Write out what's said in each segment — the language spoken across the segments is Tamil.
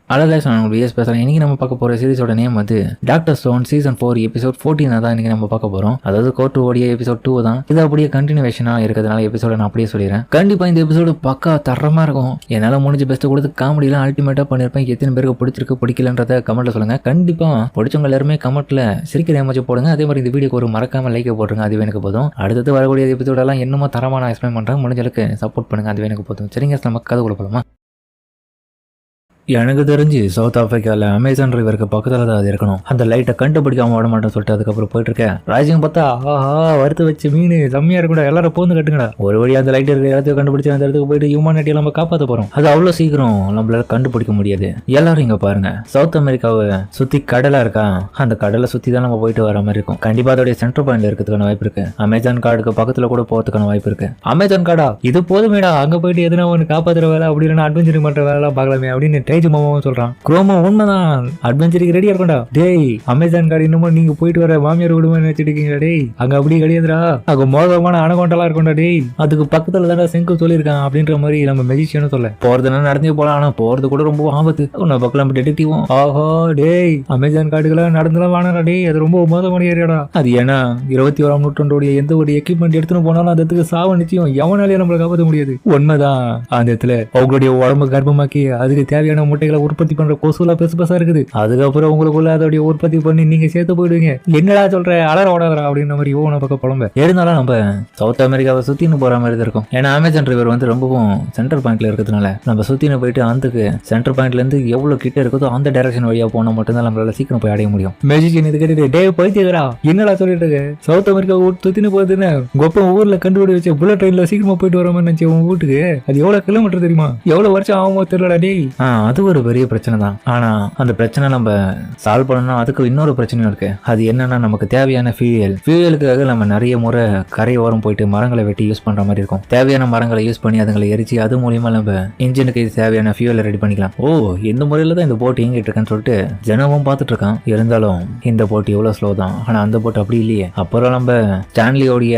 அழகாக நான் விஎஸ் பேசுகிறேன். இன்றைக்கி நம்ம பார்க்க போகிற சீரிஸோட நேம் வந்து டாக்டர் ஸ்டோன் சீசன் 4 எபிசோட் 14 தான் இன்றைக்கி நம்ம பார்க்க போகிறோம். அதாவது கோர்ட் ஓடிய எபிசோட் 2 தான். இது அப்படியே கண்டினியூவேஷனாக இருக்கிறதுனால எபிசோட நான் அப்படியே சொல்லிடுறேன். கண்டிப்பாக இந்த எபிசோடு பக்கா தரமாக இருக்கும். என்னால் முடிஞ்ச பெஸ்ட்டு கொடுத்து காமெடியெலாம் அல்டிமேட்டாக பண்ணியிருப்பேன். எத்தனை பேருக்கு பிடிச்சிருக்கு பிடிக்கலன்றத கமெண்ட்டில் சொல்லுங்கள். கண்டிப்பாக பிடிச்சவங்க எல்லாருமே கமெண்ட்டில் சிரிக்கிற எமோஜி போடுங்க. அதே மாதிரி இந்த வீடியோக்கு ஒரு மறக்காமல் லைக்கை போட்டுருங்க. அதுவே எனக்கு போதும். அடுத்தது வரக்கூடிய எபிசோடெல்லாம் என்னமோ தரமாக நான் எக்ஸ்பிளைன் பண்ணுறேன். முடிஞ்சளவுக்கு சப்போர்ட் பண்ணுங்கள். அதுவே எனக்கு போதும். சரிங்க, நம்ம கதை கொடுப்போமா? எனக்கு தெரிஞ்சு சவுத் ஆப்பிரிக்காவில் அமேசான் ரிவருக்கு பக்கத்தில் தான் அது இருக்கணும். அந்த லைட்டை கண்டுபிடிக்காம விட மாட்டேன்னு சொல்லிட்டு அதுக்கப்புறம் போயிட்டு இருக்கேன். ராஜ்யம் பார்த்தா ஆஹா வறுத்து வச்சு மீன் செம்மையா இருக்கக்கூடாது, எல்லாரும் போந்து கட்டுங்கடா. ஒரு வழி அந்த லைட் இருக்கிற இடத்துக்கு கண்டுபிடிச்சு அந்த இடத்துக்கு போயிட்டு ஹியூமனிட்டியை நம்ம காப்பாற்ற போறோம். அது அவ்வளோ சீக்கிரம் நம்மளால கண்டுபிடிக்க முடியாது. எல்லாரும் இங்க பாருங்க, சவுத் அமெரிக்காவை சுத்தி கடலா இருக்கா. அந்த கடலை சுத்தி தான் நம்ம போயிட்டு வர மாதிரி இருக்கும். கண்டிப்பா அதோடைய சென்டர் பாயிண்ட்ல இருக்கிறதுக்கான வாய்ப்பு இருக்கு. அமேசான் காடுக்கு பக்கத்துல கூட போறதுக்கான வாய்ப்பு இருக்கு. அமேசான் காடா இது போதுமேடா, அங்க போயிட்டு எதுனா ஒன்று காப்பாற்றுற வேலை அப்படி இல்லைன்னா அட்வென்ச்சர் பண்ற வேலை பார்க்கலாமே அப்படின்னு டேஜ் மாமாவும் சொல்றான். குரோமா உண்மைதான், அட்வென்ச்சருக்கு ரெடியா இருக்கா. டேய் அமேசான் காடு இன்னமும் நீங்க போயிட்டு வர மாமியார் விடுமா நினைச்சிருக்கீங்களா? டேய் அங்க அப்படி கிடையாதுடா, அங்க மோசமான அணகொண்டெல்லாம் இருக்கும்டா. டேய் அதுக்கு பக்கத்துல தானே செங்கு சொல்லியிருக்கான் அப்படின்ற மாதிரி நம்ம மெஜிஷியனும் சொல்ல. போறதுனா நடந்தே போலாம், ஆனா போறது கூட ரொம்ப ஆபத்து. பக்கம் டிடெக்டிவும் ஆஹா டேய் அமேசான் காடுகளாம் நடந்துலாம் வானடா. டேய் அது ரொம்ப மோசமான ஏரியாடா. அது ஏன்னா 21ஆம் நூற்றாண்டோடைய எந்த ஒரு எக்யூப்மெண்ட் எடுத்துன்னு போனாலும் அந்த இடத்துக்கு சாவ நிச்சயம் எவனாலே நம்மளை காப்பாற்ற முடியாது. உண்மைதான், அந்த இடத்துல அவங்களுடைய உடம்பு கர்ப்பமாக்கி அதுக்கு தேவையான முட்டைகளை உற்பத்தி பண்ற கொசுலாம் பெருசு பெருசா இருக்குது. அதுக்கப்புறம் உங்களுக்குள்ள அதோடைய உற்பத்தி பண்ணி நீங்க சேர்த்து போயிடுவீங்க. என்னடா சொல்ற அலற ஓடாதரா அப்படின்ற மாதிரி ஓன பக்கம் புலம்ப. இருந்தாலும் நம்ம சவுத் அமெரிக்காவை சுத்தின்னு போற மாதிரி தான் இருக்கும். ஏன்னா அமேசான் ரிவர் வந்து ரொம்பவும் சென்டர் பாயிண்ட்ல இருக்கிறதுனால நம்ம சுத்தின்னு போயிட்டு அதுக்கு சென்டர் பாயிண்ட்ல இருந்து எவ்வளவு கிட்ட இருக்குதோ அந்த டைரக்ஷன் வழியா போனா மட்டும்தான் நம்மளால சீக்கிரம் போய் அடைய முடியும். மேஜிஷியன் இது கேட்டு டே பைத்தியரா என்னடா சொல்லிட்டு இருக்கு, சவுத் அமெரிக்கா சுத்தின்னு போகுதுன்னு கொப்ப ஊர்ல கண்டுபிடி வச்சு புல்லட் ட்ரெயின்ல சீக்கிரமா போயிட்டு வர மாதிரி நினைச்சு உங்க வீட்டுக்கு அது எவ்வளவு கிலோமீட்டர் தெரியுமா, எவ்வளவு வருஷம் ஆகுமோ தெரியலடா. டே அது ஒரு பெரிய பிரச்சனை தான். ஆனா அந்த பிரச்சனை நம்ம சால்வ் பண்ணணும். அதுக்கு இன்னொரு பிரச்சனையும் இருக்கு. அது என்னன்னா நமக்கு தேவையான ஃபியூயலுக்காக நம்ம நிறைய முறை கரையோரம் போயிட்டு மரங்களை வெட்டி யூஸ் பண்ற மாதிரி இருக்கும். தேவையான மரங்களை யூஸ் பண்ணி அதுங்களை எரிச்சு அது மூலியமா நம்ம இன்ஜினுக்கு தேவையான ஃபியூயலை ரெடி பண்ணிக்கலாம். ஓ இந்த முறையில தான் இந்த போட் இயங்கிட்டு இருக்கேன்னு சொல்லிட்டு ஜனமும் பார்த்துட்டு இருக்கான். இருந்தாலும் இந்த போட் எவ்வளவு ஸ்லோ தான், ஆனா அந்த போட் அப்படி இல்லையே. அப்புறம் நம்ம ஸ்டான்லியோடைய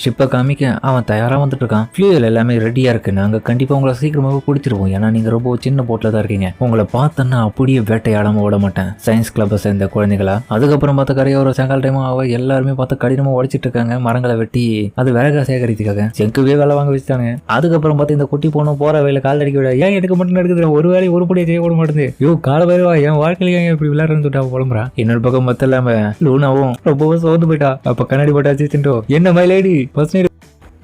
ஷிப்பை காமிக்க அவன் தயாரா வந்துட்டு இருக்கான். ஃபியூயல் எல்லாமே ரெடியா இருக்கு, நாங்க கண்டிப்பா உங்களை சீக்கிரமாக பிடிச்சிருவோம். ஏன்னா நீங்க ரொம்ப சின்ன போட்ல தான் இருக்கீங்க. உங்களை பார்த்தோன்னா அப்படியே வேட்டையாடாம விட மாட்டேன். சயின்ஸ் கிளப்பை சேர்ந்த குழந்தைகளா. அதுக்கப்புறம் பார்த்த கரையோர சாயங்கால டைம் எல்லாருமே பார்த்து கடினமா உடைச்சிட்டு இருக்காங்க மரங்களை வெட்டி அது விறகா சேகரித்துக்காக. செங்குவே வேலை வாங்க வச்சுட்டாங்க. அதுக்கப்புறம் பார்த்து இந்த குட்டி போனோம் போற வேலை கால் அடிக்க விட ஏன் எடுக்க மட்டும் எடுக்குது, ஒரு வேலையை உருப்படியா செய்ய கூட மாட்டேங்குது. யோ கால வேலைவா என் வாழ்க்கையில ஏன் இப்படி விளையாடுறன்னு சொல்லிட்டு புலம்புறா. இன்னொரு பக்கம் மொத்தம் இல்லாம லூனாவும் ரொம்பவும் சோர்ந்து போயிட்டா. அப்ப கண்ணாடி போட்டாச்சு என்ன மயிலேடி பர்சனல்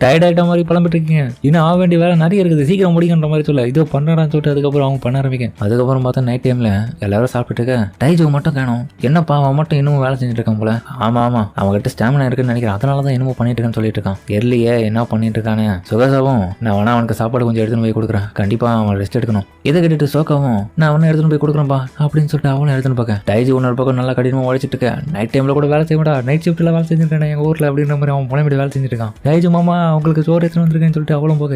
டயர்ட் ஆகிட்ட மாதிரி பழம்பிட்டு இருக்கீங்க, இன்னும் ஆக வேண்டிய வேலை நிறைய இருக்குது, சீக்கிரம் முடிக்கின்ற மாதிரி சொல்ல இதோ பண்ணான்னு சொல்லிட்டு அதுக்கப்புறம் அவங்க பண்ண ஆரம்பிக்க. அதுக்கப்புறம் பார்த்தா நைட் டைம்ல எல்லாரும் சாப்பிட்டு இருக்க. டைஜோ மட்டும் காணும். என்னப்பா அவன் மட்டும் இன்னும் வேலை செஞ்சுட்டு இருக்கான் போல. ஆமா அவங்ககிட்ட ஸ்டாமினா இருக்குன்னு நினைக்கிறேன், அதனாலதான் என்னமோ பண்ணிட்டு இருக்கான்னு சொல்லிட்டு இருக்கான். எர்லியே என்ன பண்ணிட்டு இருக்கானே. சுகாசாவும் நான் வேணா அவனுக்கு சாப்பாடு கொஞ்சம் எடுத்துன்னு போய் கொடுக்குறேன், கண்டிப்பா அவன் ரெஸ்ட் எடுக்கணும். இதை கேட்டுட்டு சோக்காவும் நான் அவனை எடுத்துன்னு போய் கொடுக்குறேன்ப்பா அப்படின்னு சொல்லிட்டு அவனும் எடுத்துன்னு பார்க்க. டைஜோ இன்னொரு பக்கம் நல்லா கடினமா உழைச்சிட்டு இருக்க. நைட் டைம்ல கூட வேலை செய்ய மாட்டா, நைட் ஷிஃப்ட்ல வேலை செஞ்சிருக்கேன் எங்க ஊர்ல அப்படின்ற மாதிரி அவன் புனைப்படி வேலை செஞ்சுட்டு இருக்கான். டைஜோ மாமா அவங்களுக்கு சோறு எடுத்துன்னு வந்திருக்கேன்னு சொல்லிட்டு அவளும் போக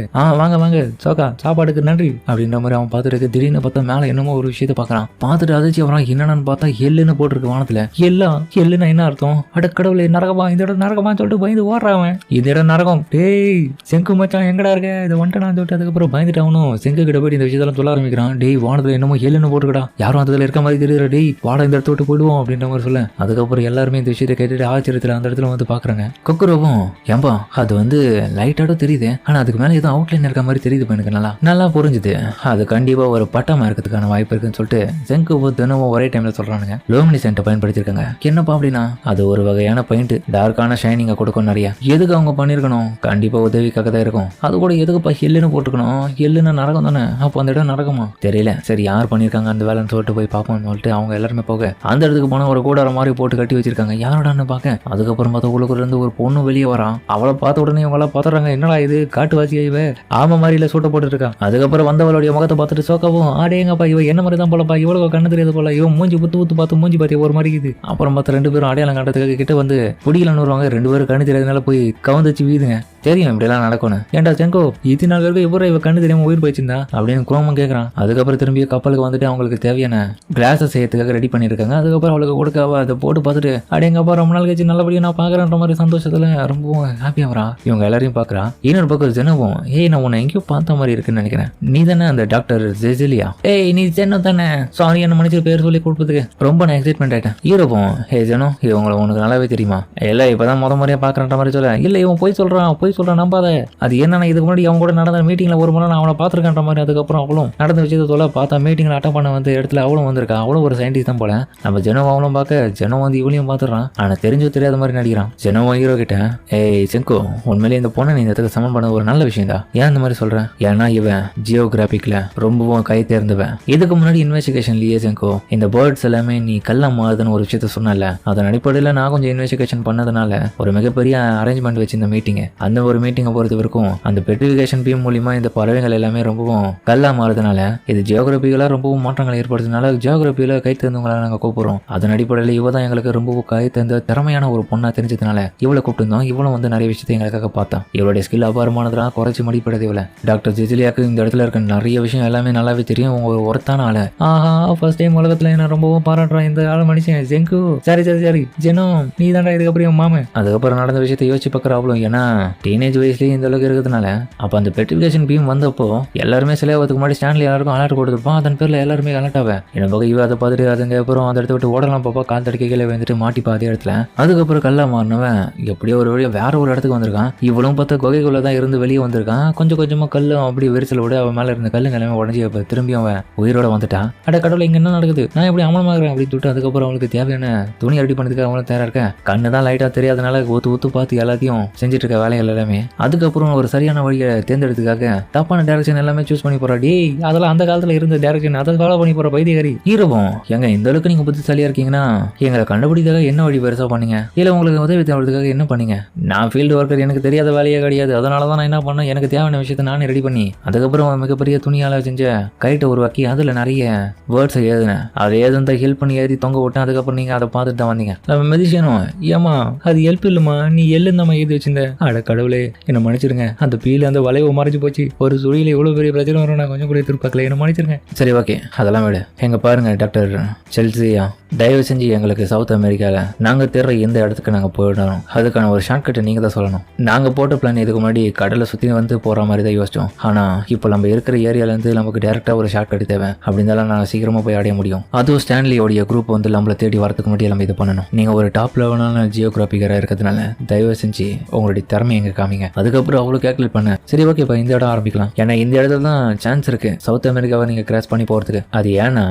வாங்க சோக்கா சாப்பாடுக்கு நன்றி அப்படின்ற மாதிரி அவன் பார்த்துட்டு இருக்கு. திடீர்னு பார்த்தா மேல என்னமோ ஒரு விஷயத்த பாக்குறான். பார்த்துட்டு அதிர்ச்சி அவன் என்னன்னு பார்த்தா எள்ளுன்னு போட்டிருக்கு வானத்துல. எள்ளுன்னா என்ன அர்த்தம்? அடக்கடவுளே நரகமா, இந்த இடம் நரகமான்னு சொல்லிட்டு பயந்து ஓடுறான். இந்த இடம் நரகம். டேய் செங்கு மச்சான் எங்கடா இருக்க, இதை வந்துட்டான்னு சொல்லிட்டு அதுக்கப்புறம் பயந்துட்டு அவனும் செங்கு கிட்ட போயிட்டு இந்த விஷயத்தெல்லாம் சொல்ல ஆரம்பிக்கிறான். டேய் வானத்துல என்னமோ எள்ளுன்னு போட்டுக்கடா, யாரும் அதுல இருக்க மாதிரி தெரியுற. டேய் வாடா இந்த இடத்த விட்டு போயிடுவோம் அப்படின்ற மாதிரி சொல்ல. அதுக்கப்புறம் எல்லாருமே இந்த விஷயத்தை கேட்டுட்டு ஆச்சரியத்துல அந்த இடத்துல வந்து பாக்குறாங்க. கொக்குரோவும் ஏம்பா அது வந்து லைட்டாடும் தெரியுது, ஆனா அதுக்கு மேல ஏதோ அவுட்லைன் இருக்க மாதிரி தெரியுது. எனக்கு நல்லா புரிஞ்சுது. அது கண்டிப்பா ஒரு பட்டமா இருக்கிறதுக்கான வாய்ப்பு இருக்குன்னு சொல்லிட்டு செங்கு தினமும் ஒரே டைம்ல சொல்றானுங்க. லூமினிசென்ட் பயன்படுத்திருக்காங்க. என்னப்பா அப்படின்னா அது ஒரு வகையான பெயிண்ட், டார்க்கான ஷைனிங்க கொடுக்கும் நிறைய. எதுக்கு அவங்க பண்ணிருக்கணும்? கண்டிப்பா உதவிக்காக தான் இருக்கும். அது கூட எதுக்குப்பா எள்ளுன்னு போட்டுக்கணும்? எள்ளுன்னா நரகம் தானே, அப்போ அந்த இடம் நரகமா தெரியல. சரி யார் பண்ணிருக்காங்க அந்த வேலைன்னு சொல்லிட்டு போய் பார்ப்போம்னு சொல்லிட்டு அவங்க எல்லாருமே போக அந்த இடத்துக்கு போனா ஒரு கூடார மாதிரி போட்டு கட்டி வச்சிருக்காங்க. யாரோடான்னு பார்க்க அதுக்கப்புறம் பார்த்தா உள்ளுக்குள்ள இருந்து ஒரு பொண்ணு வெளியே வரான். அவளை பார்த்த உடனே இவங்க எல்லாம் பாத்துறாங்க. என்னடா இது காட்டுவாசி இவ ஆம மாதிரில சூட்ட போட்டு இருக்கான். அதுக்கப்புறம் வந்தவளுடைய முகத்தை பார்த்துட்டு சோக்காவும் ஆடேங்கப்பா இவ என்ன மாதிரி தான் போலப்பா, இவ்வளவு கண்ணு தெரியாது போல, இவன் மூஞ்சி புத்து பார்த்து மூஞ்சி பார்த்து ஒரு மாதிரி இருக்குது. அப்புறம் பார்த்து ரெண்டு பேரும் அடையாளம் கண்டதுக்காக கிட்ட வந்து பிடிக்கலன்னு வருவாங்க. ரெண்டு பேரும் கண்ணு தெரியாதனால போய் கவுந்துச்சு வீதுங்க. தெரியும் இப்படிலாம் நடக்கணும். ஏன்டா செங்கோ இத்தனை நாள் வரைக்கும் இவரை இவ கண்ணு தெரியாம உயிர் போயிடுச்சிருந்தா அப்படின்னு குரோமம் கேட்கறான். அதுக்கப்புறம் திரும்பி கப்பலுக்கு வந்துட்டு அவங்களுக்கு தேவையான கிளாஸை செய்யறதுக்காக ரெடி பண்ணிருக்காங்க. அதுக்கப்புறம் அவளுக்கு கொடுக்க அதை போட்டு பார்த்துட்டு அடையங்கப்பா ரொம்ப நாள் கழிச்சு நல்லபடியா நான் பாக்குறேன்ற மாதிரி சந்தோஷத்துல ரொம்ப ஹாப்பியா வரா. இவங்க எல்லாரும் எல்லாரையும் பாக்குறா. இன்னொரு பக்கம் ஜெனோவும், ஏய் நான் உன்னை எங்கேயோ பார்த்த மாதிரி இருக்குன்னு நினைக்கிறேன், நீ தானே அந்த டாக்டர் ஜெசிலியா? ஏய் நீ ஜெனோ தானே, சாரி என்ன மன்னிச்சு பேர் சொல்லி கொடுப்பதுக்கு ரொம்ப நான் எக்ஸைட்மெண்ட் ஆயிட்டேன். ஹீரோவும், ஹே ஜெனோ இவங்களை உனக்கு நல்லாவே தெரியுமா? இல்ல இப்பதான் முறையா பாக்குற மாதிரி சொல்ல. இல்ல இவன் போய் சொல்றான் நம்பாத. அது என்னன்னா இதுக்கு முன்னாடி அவங்க கூட நடந்த மீட்டிங்ல ஒரு முறை நான் அவனை பாத்துருக்கேன்ற மாதிரி. அதுக்கப்புறம் அவளும் நடந்த விஷயத்த சொல்ல பார்த்தா மீட்டிங்ல அட்டன் பண்ண வந்து இடத்துல அவளும் வந்திருக்கா. அவளும் ஒரு சயின்டிஸ்ட் தான் போல. நம்ம ஜெனோ அவளும் பார்க்க ஜெனோ வந்து இவளையும் பாத்துறான். ஆனா தெரிஞ்சோ தெரியாத மாதிரி நடிக்கிறான். ஜெனோ ஹீரோ கிட்ட, ஏய் செங்கோ உண்மையிலேயே இந்த பொண்ணை நீ இந்த இடத்துக்கு சமன் பண்ண ஒரு நல்ல விஷயம் தான். ஏன் இந்த மாதிரி சொல்றேன்? ஏன்னா இவன் ஜியோகிராபிக்ல ரொம்பவும் கை தேர்ந்தவன். இதுக்கு முன்னாடி இன்வெஸ்டிகேஷன்லயே செங்கோ இந்த பேர்ட்ஸ் எல்லாமே நீ கல்லா மாறுதுன்னு ஒரு விஷயத்த சொன்னல, அதன் அடிப்படையில் நான் கொஞ்சம் இன்வெஸ்டிகேஷன் பண்ணதுனால ஒரு மிகப்பெரிய அரேஞ்ச்மெண்ட் வச்சு இந்த மீட்டிங் அந்த ஒரு மீட்டிங்கை பொறுத்த வரைக்கும் அந்த பெட்ரிஃபிகேஷன் பீம் மூலியமா இந்த பறவைகள் எல்லாமே ரொம்பவும் கல்லா மாறுதுனால இது ஜியோகிராபிக்கலா ரொம்பவும் மாற்றங்களை ஏற்படுறதுனால ஜியோகிராபியில கை தேர்ந்தவங்களா நாங்கள் கூப்பிடுறோம். அதன் அடிப்படையில் இவ தான் எங்களுக்கு ரொம்பவும் கை தேர்ந்த திறமையான ஒரு பொண்ணா தெரிஞ்சதுனால இவளை கூப்பிட்டுருந்தோம். இவளும் வந்து நிறைய விஷயத்தை எங்களுக்காக பார்த்தா. இவளுடைய ஸ்கில் அபாரமானதெல்லாம் குறைச்சி மதிப்பிடாது இவளை. டாக்டர் ஜெசிலியாக்கு இந்த இடத்துல இருக்க நிறைய விஷயம் எல்லாமே நல்லாவே தெரியும். உங்க ஒருத்தான ஆளு. ஆஹா ஃபர்ஸ்ட் டைம் உலகத்துல என்ன ரொம்பவும் பாராட்டுறான் இந்த ஆளை மனுஷன் ஜெங்கு. சரி ஜெனோ நீ தாண்டா இதுக்கப்புறம் மாமன். அதுக்கப்புறம் நடந்த விஷயத்தை யோசிச்சு பார்க்குற அவ்வளோ. ஏன்னா டீனேஜ் வயசுலேயே இந்த அளவுக்கு இருக்கிறதுனால அப்போ அந்த பெட்ரிஃபிகேஷன் பீம் வந்தப்போ எல்லாருமே சிலையாவதுக்கு முன்னாடி ஸ்டான்லி எல்லாருக்கும் அலர்ட் கொடுத்துருப்பான். அதன் பேரில் எல்லாருமே அலர்ட் ஆவேன். என்ன பக்கம் இவ அதை பார்த்துட்டு அதுங்க அப்புறம் அந்த இடத்த விட்டு ஓடலாம் பாப்பா. கால் தடுக்க கீழே வந்துட்டு மாட்டிப்பா அதே இடத்துல. அதுக்கப்புறம் கல்லா மாறினவன் எப்படியோ ஒரு வழியாக வேற ஒரு இடத்துக்கு வந்திருக்கான். இவளும் பார்த்தா குகைக்குள்ள தான் இருந்து வெளியே வந்திருக்கான். கொஞ்சம் கொஞ்சமாக கல்லும் அப்படி விரிசலோட அவன் மேலே இருந்த கல்லுங்க எல்லாமே உடஞ்சி திரும்பி அவன் உயிரோட வந்துட்டான். அட கடவுளை இங்கே என்ன நடக்குது, நான் எப்படி அமலமாகறேன் அப்படின்னு சொல்லிட்டு அதுக்கப்புறம் அவனுக்கு தேவையான துணி ரெடி பண்ணதுக்கு அவனும் தயாரா இருக்கேன். கண்ணு தான் லைட்டா தெரியாதனால ஊத்து பார்த்து எல்லாத்தையும் செஞ்சுட்டு இருக்க வேலைகள் எல்லாமே. அதுக்கப்புறம் ஒரு சரியான வழியை தேர்ந்தெடுத்துக்காக தப்பான டைரக்ஷன் எல்லாமே சூஸ் பண்ணி போறாடி. அதெல்லாம் அந்த காலத்துல இருந்த டைரக்ஷன் அதை ஃபாலோ பண்ணி போற பைத்தியகாரி. ஹீரோவும், எங்க இந்த அளவுக்கு நீங்க புத்திசாலியா இருக்கீங்கன்னா எங்களை கண்டுபிடிக்காக என்ன வழி பெருசா பண்ணீங்க, இல்ல உங்களுக்கு உதவி தேவைக்காக என்ன பண்ணீங்க? நான் ஃபீல்டு ஒர்க்கர், எனக்கு தெரியாத வேலையே கிடையாது. அதனாலதான் நான் என்ன பண்ணேன், எனக்கு தேவையான விஷயத்த நானே ரெடி பண்ணி அதுக்கப்புறம் மிகப்பெரிய துணியால செஞ்ச கைட்டை உருவாக்கி அதுல நிறைய வேர்ட்ஸை எழுதினேன். அதை எழுதுனதை ஹெல்ப் பண்ணி எழுதி தொங்க விட்டேன். அதுக்கப்புறம் நீங்க அதை பார்த்துட்டு தான் வந்தீங்க. நம்ம மெதிஷனும், ஏமா அது ஹெல்ப் இல்லம்மா, நீ எள்ளுன்னு நம்ம எழுதி வச்சிருந்த. அட கடவுளே என்ன மன்னிச்சிருங்க, அந்த பீல அந்த வளைவு மறைஞ்சு போச்சு. ஒரு சுழியில இவ்வளவு பெரிய பிரச்சனை வரும் நான் கொஞ்சம் கூட எதிர்பார்க்கல, என்ன மன்னிச்சிருங்க. சரி ஓகே அதெல்லாம் விடு. எங்க பாருங்க டாக்டர் செல்சியா, தயவு செஞ்சு எங்களுக்கு சவுத் அமெரிக்கால நாங்க தேடுற எந்த இடத்துக்கு நாங்க போயிடணும் அதுக்கான ஒரு ஷார்ட்கட்டை நீங்க தான் சொல்லணும். நாங்க போட்ட பிளான் இதுக்கு முன்னாடி கடலை சுத்தி வந்து போற மாதிரி தான் யோசிச்சோம். ஆனா இப்போ நம்ம இருக்கிற ஏரியால இருந்து நமக்கு டைரக்டா ஒரு ஷார்ட்கட் தேவை. அப்படின்னாலும் நாங்கள் சீக்கிரமா போய் அடைய முடியும். அதுவும் ஸ்டான்லியோடைய குரூப் வந்து நம்மளை தேடி வரதுக்கு முன்னாடி நம்ம இது பண்ணணும். நீங்க ஒரு டாப் லெவலான ஜியோகிராபிக்கரா இருக்கிறதுனால தயவு செஞ்சு உங்களுடைய திறமை எங்க காமிங்க. அதுக்கப்புறம் அவ்வளவு கேல்குலேட் பண்ண. சரி ஓகே இப்போ இந்த இடம் ஆரம்பிக்கலாம். ஏன்னா இந்த இடத்துல தான் சான்ஸ் இருக்கு சவுத் அமெரிக்காவை நீங்க கிராஸ் பண்ணி போறதுக்கு. அது ஏன்னா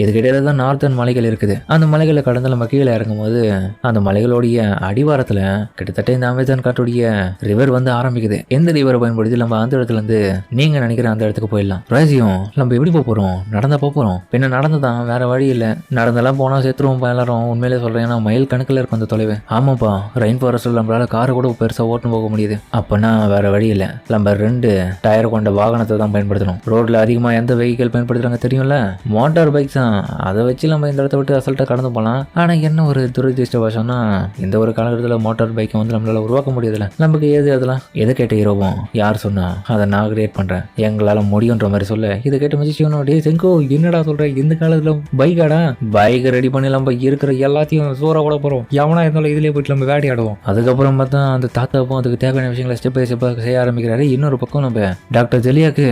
இதுக்கிடையில தான் நார்த்தன் மலைகள் இருக்குது. அந்த மலைகளை கடந்து நம்ம கீழே இறங்கும் போது அந்த மலைகளுடைய அடிவாரத்துல கிட்டத்தட்ட இந்த அமேசான் காட்டுடைய ரிவர் வந்து ஆரம்பிக்குது. எந்த ரிவரை பயன்படுத்தி நம்ம அந்த இடத்துல இருந்து நீங்க நினைக்கிற அந்த இடத்துக்கு போயிடலாம். ராஜியும் நம்ம எப்படி போறோம், நடந்தா போறோம். பின்ன நடந்துதான் வேற வழி இல்ல. நடந்தெல்லாம் போனா செத்துருவோம் எல்லாரும். உண்மையிலே சொல்றேன், ஏன்னா மயில் கணக்குல இருக்கும் அந்த தொலைவு. ஆமாப்பா ரெயின் ஃபாரஸ்ட்ல நம்மளால காரை கூட பெருசா ஓட்டு போக முடியுது. அப்பனா வேற வழி இல்ல, நம்ம 2 டயர் கொண்ட வாகனத்தை தான் பயன்படுத்தணும். ரோட்ல அதிகமா எந்த வெஹிக்கிள் பயன்படுத்துறாங்க தெரியும்ல, மோட்டார் பைக்ஸ் தான். அதை வச்சு நம்ம இந்த இடத்த விட்டு அசல்ட்டா கடந்து போகலாம். ஆனா என்ன ஒரு துரதிருஷ்டவசம்னா இந்த ஒரு காலகட்டத்தில் மோட்டார் பைக்கை வந்து நம்மளால உருவாக்க முடியாதுல்ல. நமக்கு ஏது அதெல்லாம் எதை கேட்ட ஹீரோவும், யார் சொன்னா அதை நான் கிரியேட் பண்றேன், எங்களால முடியுன்ற மாதிரி சொல்ல. இதை கேட்ட மதிச்சியனும், டே செங்கோ என்னடா சொல்ற, இந்த காலத்துல பைக்காடா, பைக் ரெடி பண்ணி நம்ம இருக்கிற எல்லாத்தையும் சோறா கூட போறோம். எவனா இருந்தாலும் இதுலயே போயிட்டு நம்ம வேட்டையாடுவோம். அதுக்கப்புறம் பார்த்தா அந்த தாத்தாவும் அதுக்கு தேவையான விஷயங்களை ஸ்டெப் பை ஸ்டெப்பாக செய்ய ஆரம்பிக்கிறாரு. இன்னொரு பக்கம் நம்ம டாக்டர் ஜெலியாக்கு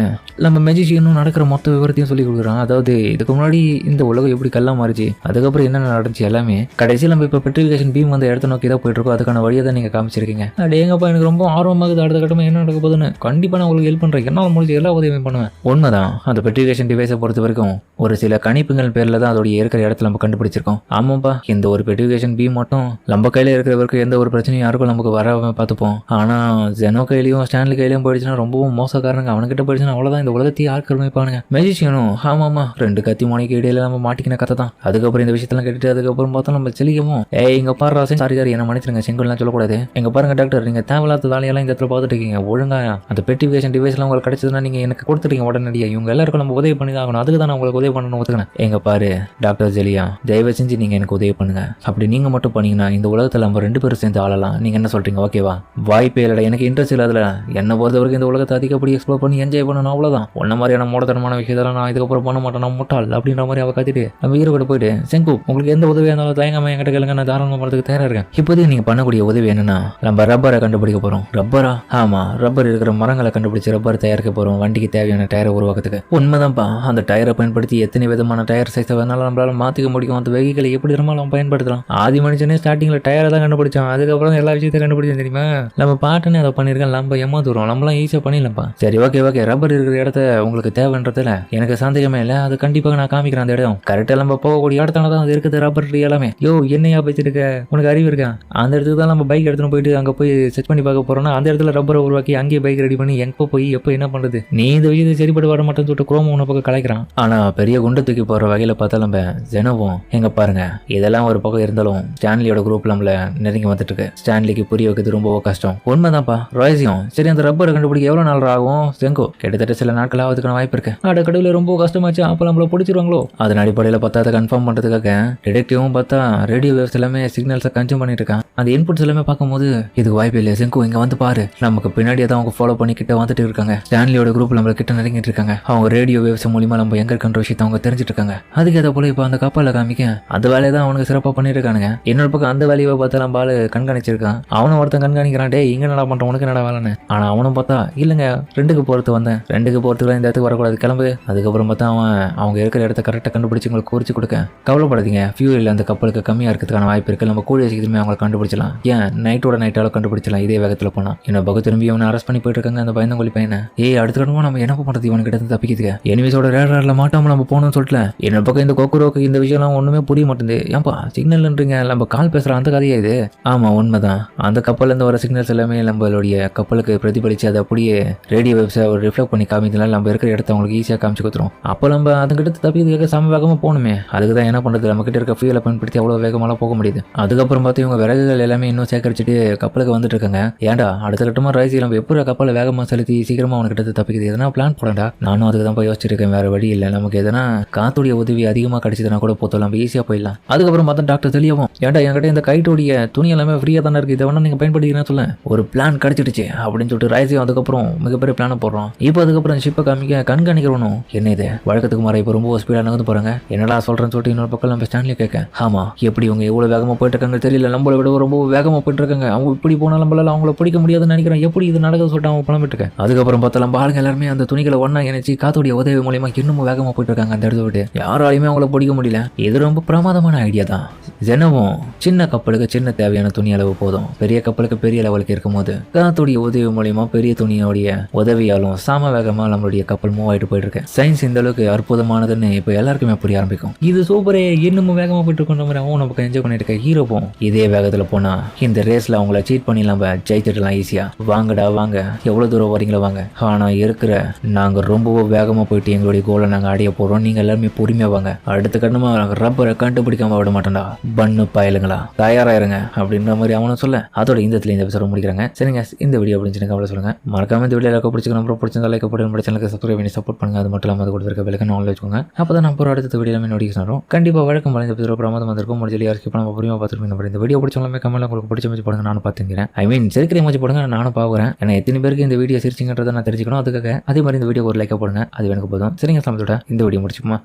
நம்ம மெஜிஷியனும் நடக்கிற மொத்த விவரத்தையும் சொல்லி கொடுக்குறான். அதாவது இதுக்கு முன்னாடி இந்த உலகம் எப்படி கல்லா மாறிச்சு, அதுக்கப்புறம் என்னென்ன நடந்துச்சு எல்லாமே. கடைசியில் நம்ம இப்போ பெட்ரிஃபிகேஷன் பீம் வந்து இடத்த நோக்கி தான் போயிட்டு இருக்கோம். அதுக்கான வழியை தான் நீங்க காமிச்சிருக்கீங்க. எங்கப்பா எனக்கு ரொம்ப ஆர்வமாகுது அடுத்த கட்டமா என்ன நடக்க போகுதுன்னு. கண்டிப்பா நான் உங்களுக்கு ஹெல்ப் பண்றேன், என்னால் முடிஞ்ச எல்லா உதவியும் பண்ணுவேன். உண்மைதான், அந்த பெட்ரிஃபிகேஷன் டிவைஸை பொறுத்த வரைக்கும் ஒரு சில கணிப்புகள் பேர்ல தான் அதோடைய இருக்கிற இடத்துல நம்ம கண்டுபிடிச்சிருக்கோம். ஆமாப்பா இந்த ஒரு பெட்ரிஃபிகேஷன் பீம் மட்டும் நம்ம கையில இருக்கிறவருக்கு எந்த ஒரு பிரச்சனையும் யாருக்கும் நமக்கு வராம பார்த்துப்போம். ஆனா ஜெனோ கையிலையும் ஸ்டான்லி கையிலையும் போயிடுச்சுன்னா ரொம்பவும் மோசக்காரங்க. அவனுக்கிட்ட போயிடுச்சுன்னா அவ்வளவுதான், இந்த உலகத்தையே ஆட்கள் வைப்பானுங்க. மெஜிஷியனும் ஆமாமா 2 கத்தி மணிக்கு இடையில நம்ம மாட்டிக்கின கதை தான். அதுக்கப்புறம் இந்த விஷயத்தெல்லாம் கேட்டுட்டு அதுக்கப்புறம் பார்த்தா நம்ம செலிக்கவும், இங்க பாரு சாரி என்ன மன்னிச்சிருங்க, செங்கல்லாம் சொல்லக்கூடாது. எங்க பாருங்க டாக்டர், நீங்க தேவையில்லாத வேலையெல்லாம் இந்த இடத்துல பார்த்துட்டு இருக்கீங்க. ஒழுங்கா அந்த பெட்ரிஃபிகேஷன் டிவைஸ் எல்லாம் உங்களுக்கு கிடைச்சதுன்னா நீங்க எனக்கு கொடுத்துட்டீங்க உடனடியா. இவங்க எல்லாருக்கும் நம்ம உதவி பண்ணி தான் ஆகணும். அதுக்கு தான் நான் உங்களுக்கு உதவி பண்ணணும் ஒத்துக்கணும். எங்க பாரு டாக்டர் ஜெலியா, தயவு செஞ்சு நீங்க எனக்கு உதவி பண்ணுங்க. அப்படி நீங்க மட்டும் பண்ணீங்கன்னா இந்த உலகத்துல நம்ம 2 பேரும் சேர்ந்து ஆளலாம். நீங்க என்ன சொல்றீங்க, ஓகேவா? வாய்ப்பே இல்லடா, எனக்கு இன்ட்ரெஸ்ட் இல்லை அதுல. என்ன பொறுத்த வரைக்கும் இந்த உலகத்தை அதிகப்படி எக்ஸ்ப்ளோர் பண்ணி என்ஜாய் பண்ணணும், அவ்வளவுதான். ஒன்ன மாதிரியான மூடத்தனமான விஷயத்தெல்லாம் நான் இதுக்கப்புறம் பண்ண மாட்டேன், நான் முட்டாள் அப்படின்ற மாதிரி அவ கத்திட்டு நம்ம ஹீரோ கூட போயிட்டு செங்கோ செங்கு உங்களுக்கு எந்த உதவியா இருந்தாலும் தயங்காம என்கிட்ட கேளுங்க, நான் தாராளமா பண்றதுக்கு தயாரா இருக்கேன். இப்போதைக்கு நீங்க பண்ணக்கூடிய உதவி என்னன்னா நம்ம ரப்பரை கண்டுபிடிக்க போறோம். ரப்பரா? ஆமா, ரப்பர் இருக்கிற மரங்களை கண்டுபிடிச்சு ரப்பர் தயாரிக்க போறோம் வண்டிக்கு தேவையான டயரை உருவாக்கத்துக்கு. உண்மைதான்ப்பா, அந்த டயரை பயன்படுத்தி எத்தனை விதமான டயர் சைஸை வேணாலும் நம்மளால மாத்திக்க முடியும். அந்த வெஹிக்கிளை எப்படி இருந்தாலும் பயன்படுத்தலாம். ஆதி மனுஷனே ஸ்டார்டிங்ல டயரை தான் கண்டுபிடிச்சான், அதுக்கப்புறம் எல்லா விஷயத்தையும் கண்டுபிடிச்சோம் தெரியுமா? நம்ம பாட்டுன்னு அதை பண்ணிருக்கேன், நம்ம ஏமாத்துறோம், நம்மளாம் ஈஸியா பண்ணிடலாம்ப்பா. சரி, ஓகே, ரப்பர் இருக்கிற இடத்த உங்களுக்கு தேவைன்றதுல எனக்கு சந்தேகமே இல்லை. அது கண்டிப்பாக நான் காமிக்கிறேன். அந்த இடம் கரெக்டா நம்ம போகக்கூடிய இடத்தால தான் அது இருக்குது. ரப்பர் எல்லாமே. யோ, என்னையா பேசிட்டு உனக்கு அறிவு இருக்கா? அந்த இடத்துக்கு தான் நம்ம பைக் எடுத்துன்னு போயிட்டு அங்க போய் செக் பண்ணி பார்க்க போறோம்னா அந்த இடத்துல ரப்பரை உருவாக்கி அங்கேயே பைக் ரெடி பண்ணி எங்க போய் எப்போ என்ன பண்றது? நீ இந்த விஷயத்தை சரிப்பட்டு வர மாட்டேன்னு சொல்லிட்டு குரோம உன பக்கம் கலைக்கிறான். ஆனா பெரிய குண்டு தூக்கி போற வகையில பார்த்தா நம்ம ஜெனவும் எங்க பாருங்க, இதெல்லாம் ஒரு பக்கம் இருந்தாலும் ஸ்டான்லியோட குரூப் நம்மள நெருங்கி வந்துட்டு இருக்கு. ஸ்டான்லிக்கு புரிய வைக்கிறது ரொம்ப கஷ்டம். உண்மைதான்ப்பா. ராய்ஸியும் சரி, அந்த ரப்பரை கண்டுபிடிக்க எவ்வளவு நாள் ஆகும்? செங்கோ கிட்டத்தட்ட சில நாட்கள் ஆகிறதுக்கான வாய்ப்பு இருக்கு. ஆட கடவுளே, ரொம்ப கஷ்டமாச்சு. அப்ப நம்மள பிடிச்சிருவாங்களோ? அதன் அடிப்படையில் பார்த்தா அதை கன்ஃபார்ம் பண்றதுக்காக டிடெக்டிவும் பார்த்தா ரேடியோ வேவ்ஸ் எல்லாமே சிக்னல்ஸை கன்சியூம் பண்ணிட்டு இருக்கான். அந்த இன்புட்ஸ் எல்லாமே பார்க்கும்போது இதுக்கு வாய்ப்பு இல்லை. செங்கு இங்க வந்து பாரு, நமக்கு பின்னாடியே தான் அவங்க ஃபாலோ பண்ணி கிட்ட வந்துட்டு இருக்காங்க. ஸ்டான்லியோட குரூப் நம்ம கிட்ட நெருங்கிட்டு இருக்காங்க. அவங்க ரேடியோ வேவ்ஸ் மூலியமா நம்ம எங்க இருக்கின்ற விஷயத்தை அவங்க தெரிஞ்சிட்டு இருக்காங்க. அதுக்கு ஏற்ற போல இப்போ அந்த கப்பலை காமிக்க அந்த வேலையை தான் அவனுக்கு சிறப்பாக பண்ணிட்டு இருக்கானுங்க. இன்னொரு பக்கம் அந்த வேலையை பார்த்தா நம்ம ஆளு கண்காணிச்சிருக்கான். அவனும் ஒருத்தன் கண்காணிக்கிறான், டே இங்க நட பண்ற உனக்கு நட வேலைன்னு. ஆனா அவனும் பார்த்தா இல்லைங்க, 2க்கு போறது வந்தேன், 2க்கு போறதுக்குள்ள இந்த இடத்துக்கு வரக்கூடாது, கிளம்பு. அதுக்கப்புறம் பார்த்தா அவன் அவங்க இருக்கிற இடத்த கரெக்டாக கண்டுபிடிச்சு உங்களுக்கு குறிச்சு கொடுக்க. கவலைப்படாதீங்க, ஃபியூல் அந்த கப்பலுக்கு கம்மியா இருக்கிறதுக்கான வாய்ப்பு இருக்கு. நம்ம கூடிய சீக்கிரமே அவங்களை கண்டுபிடிச்சலாம். ஏன் நைட்டால கண்டுபிடிச்சலாம் இதே வேகத்தில் போனா. என்ன பக்கம் திரும்பி அவனை அரெஸ்ட் பண்ணி போயிட்டு இருக்காங்க அந்த பயந்தங்கொல்லி பையனை. அடுத்த கடமும் நம்ம என்ன பண்றது? இவனுக்கு கிட்ட தப்பிக்கிறதுக்கு எனிமீஸோட ரேடார்ல மாட்டாம நம்ம போகணும்னு சொல்லிட்டு என்ன பக்கம் இந்த கொக்குரோக்கு இந்த விஷயம்லாம் ஒண்ணுமே புரிய மாட்டேங்குது. ஏன்பா சிக்னல்ன்றீங்க? நம்ம கால் பேசுற அந்த கதையா இது? ஆமா, உண்மைதான். அந்த கப்பல்ல இருந்து வர சிக்னல்ஸ் எல்லாமே நம்மளுடைய கப்பலுக்கு பிரதிபலிச்சு அதை அப்படியே ரேடியோ வெப்ஸை ரிஃப்ளெக்ட் பண்ணி காமிக்கிறதுனால நம்ம இருக்கிற இடத்த அவங்களுக்கு ஈஸியாக காமிச்சு கொடுத்துரும். அப்போ நம்ம அதுக்கிட்ட தப்பிக்கிறதுக்காக சம வேகமாக போகணுமே. அதுக்கு தான் என்ன பண்ணுறது, நம்ம கிட்ட இருக்க ஃபியூலை பயன்படுத்தி அவ்வளோ வேகமாலாம் போக முடியுது. அதுக்கப்புறம் பார்த்து இவங்க விறகுகள் எல்லாமே இன்னும் சேகரிச்சுட்டு கப்பலுக்கு வந்துட்டு இருக்காங்க. ஏன்டா அடுத்த கட்டமாக ரைசி நம்ம எப்படி கப்பலை வேகமாக செலுத்தி சீக்கிரமாக அவனுக்கிட்ட தப்பிக்குது? எதனா பிளான் போடா. நானும் அதுக்கு தான் போய் யோசிச்சிருக்கேன், வேற வழி இல்லை. நமக்கு எதனா காத்துடைய உதவி அதிகமாக கிடைச்சதுன்னா கூட போத்தோம், நம்ம ஈஸியாக போயிடலாம். அதுக்கப்புறம் பார்த்தா டாக்டர் தெளியவும், ஏன்டா என்கிட்ட இந்த கைட்டுடைய துணி எல்லாமே ஃப்ரீயாக தானே இருக்குது, இதை வேணா நீங்கள் பயன்படுத்திக்கிறேன்னு சொல்ல ஒரு பிளான் கிடைச்சிடுச்சு அப்படின்னு சொல்லிட்டு ரைசியும் அதுக்கப்புறம் மிகப்பெரிய பிளானை போடுறோம். இப்போ அதுக்கப்புறம் ஷிப்பை காமிக்க கண்காணிக்கிறவனும் என்ன இது வழக்கத்துக்கு மாற இப்போ ரொம்ப ஸ்பீடாக நகர்ந்து போறாங்க, என்னடா சொல்றேன்னு சொல்லிட்டு இன்னொரு பக்கம் நம்ம ஸ்டான்லி கேட்க, ஆமா எப்படி இவங்க எவ்வளவு வேகமாக போயிட்டு இருக்காங்க தெரியல, நம்மளை விட ரொம்ப வேகமாக போயிட்டு இருக்காங்க. அவங்க இப்படி போனாலும் நம்மளால அவங்கள பிடிக்க முடியாதுன்னு நினைக்கிறேன். எப்படி இது நடக்குது சொல்லிட்டு அவங்க புலம்பிட்டு இருக்கேன். அதுக்கப்புறம் பார்த்தா நம்ம ஆளுங்க எல்லாருமே அந்த துணிகளை ஒன்னா இணைச்சு காத்துடைய உதவி மூலியமா இன்னமும் வேகமாக போயிட்டு இருக்காங்க. அந்த இடத்த விட்டு யாராலையுமே அவங்கள பிடிக்க முடியல. இது ரொம்ப பிரமாதமான ஐடியா தான். ஜெனவும் சின்ன கப்பலுக்கு சின்ன தேவையான துணி அளவு போதும், பெரிய கப்பலுக்கு பெரிய லெவலுக்கு இருக்கும் போது காத்துடைய உதவி மூலியமா பெரிய துணியோடைய உதவியாலும் சாம வேகமா நம்மளுடைய கப்பல் மூவ் ஆயிட்டு போயிட்டு இருக்கு. சயின்ஸ் இந்த அளவுக்கு அற்புதமானதுன்னு இப்போ எல்லாருக்குமே புரிய ஆரம்பிக்கும். இது சூப்பரே, இன்னமும் வேகமா போயிட்டு இருக்கோம். அவன் நமக்கு என்ஜாய் பண்ணிட்டு இருக்க ஹீரோ போகும். இதே வேகத்துல போனா இந்த ரேஸ்ல அவங்கள சீட் பண்ணி நம்ம ஜெயிச்சிடலாம் ஈஸியா. வாங்கடா வாங்க, எவ்வளவு தூரம் வரீங்களா வாங்க. ஆனா இருக்கிற நாங்க ரொம்பவும் வேகமா போயிட்டு எங்களுடைய கோலை நாங்க அடைய போறோம், நீங்க எல்லாருமே பொறுமையா வாங்க. அடுத்த கட்டமா ரப்பரை கண்டுபிடிக்காம விட மாட்டேன்டா பண்ணு பயலுங்களா, தயாராயிருங்க அப்படின்ற மாதிரி அவனும் சொல்ல. அதோட இந்த எபிசோட முடிக்கிறாங்க. சரிங்க, இந்த வீடியோ அப்படின்னு கவலை சொல்லுங்க. மறக்காம இந்த வீடியோ எல்லாருக்கும் பிடிச்சிக்க, ரொம்ப பிடிச்சிருந்தா லைக் போட்டு நம்ம சேனலுக்கு சப்ஸ்கிரைப் பண்ணி சப்போர்ட் பண்ணுங்க. அது மட்டும் இல்லாமல் அது கொடுத்துருக்க பெல்லைக்கன் ஆன்ல வச்சுக்கோங்க. அப்பதான் நம்ம ஒரு அடுத்த வீடியோ எல்லாமே நோட்டிஃபிகேஷன் வரும். கண்டிப்பா வழக்கம் போல இந்த எபிசோட பிரமாதம் வந்திருக்கும். முடிஞ்சு யாருக்கு இப்போ நம்ம பொறுமையாக பார்த்துருக்கோம். இந்த வீடியோ பிடிச்சாலுமே கமெண்ட்ல உங்களுக்கு பிடிச்ச மாதிரி போடுங்க, நானும் பார்த்துக்கிறேன். ஐ மீன் சிரிக்கிற மாதிரி போடுங்க, நானும் பார்க்குறேன். ஏன்னா எத்தனை பேருக்கு இந்த வீடியோ சிரிச்சிங்கன்றதை நான் தெரிஞ்சுக்கணும். அதுக்காக அதே மாதிரி இந்த வீடியோ ஒரு லைக்கை போடுங்க, அது எனக்கு போதும். சரிங்க, சமத்தோட இந்த வீடியோ முடிச்சுக்குமா.